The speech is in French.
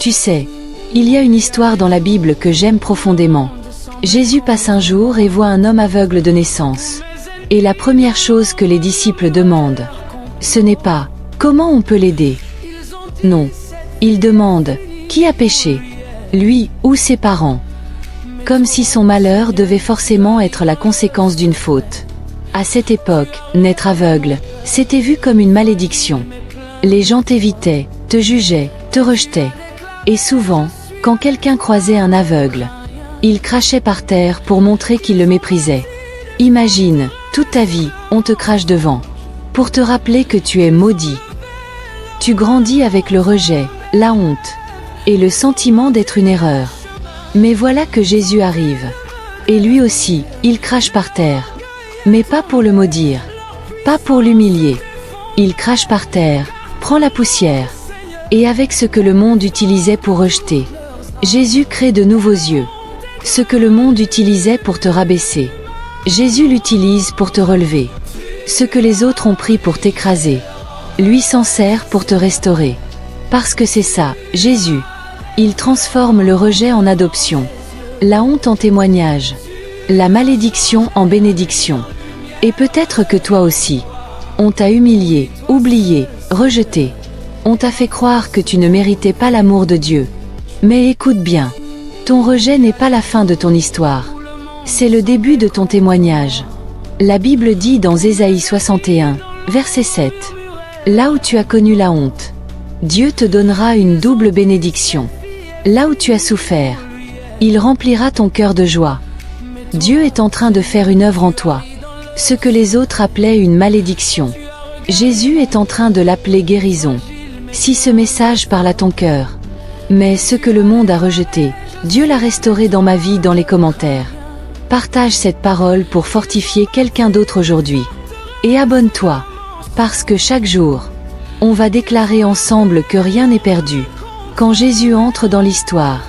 Tu sais, il y a une histoire dans la Bible que j'aime profondément. Jésus passe un jour et voit un homme aveugle de naissance. Et la première chose que les disciples demandent, ce n'est pas « Comment on peut l'aider ?» Non. Ils demandent « Qui a péché ? Lui ou ses parents ?» Comme si son malheur devait forcément être la conséquence d'une faute. À cette époque, naître aveugle, c'était vu comme une malédiction. Les gens t'évitaient, te jugeaient, te rejetaient. Et souvent, quand quelqu'un croisait un aveugle, il crachait par terre pour montrer qu'il le méprisait. Imagine, toute ta vie, on te crache devant. Pour te rappeler que tu es maudit. Tu grandis avec le rejet, la honte, et le sentiment d'être une erreur. Mais voilà que Jésus arrive. Et lui aussi, il crache par terre. Mais pas pour le maudire. Pas pour l'humilier. Il crache par terre, prend la poussière. Et avec ce que le monde utilisait pour rejeter, Jésus crée de nouveaux yeux. Ce que le monde utilisait pour te rabaisser, Jésus l'utilise pour te relever. Ce que les autres ont pris pour t'écraser, lui s'en sert pour te restaurer. Parce que c'est ça, Jésus. Il transforme le rejet en adoption, la honte en témoignage, la malédiction en bénédiction. Et peut-être que toi aussi, on t'a humilié, oublié, rejeté. On t'a fait croire que tu ne méritais pas l'amour de Dieu. Mais écoute bien, ton rejet n'est pas la fin de ton histoire. C'est le début de ton témoignage. La Bible dit dans Ésaïe 61, verset 7, « Là où tu as connu la honte, Dieu te donnera une double bénédiction. Là où tu as souffert, il remplira ton cœur de joie. » Dieu est en train de faire une œuvre en toi. Ce que les autres appelaient une malédiction, Jésus est en train de l'appeler guérison. Si ce message parle à ton cœur, mais ce que le monde a rejeté, Dieu l'a restauré dans ma vie dans les commentaires. Partage cette parole pour fortifier quelqu'un d'autre aujourd'hui. Et abonne-toi, parce que chaque jour, on va déclarer ensemble que rien n'est perdu. Quand Jésus entre dans l'histoire,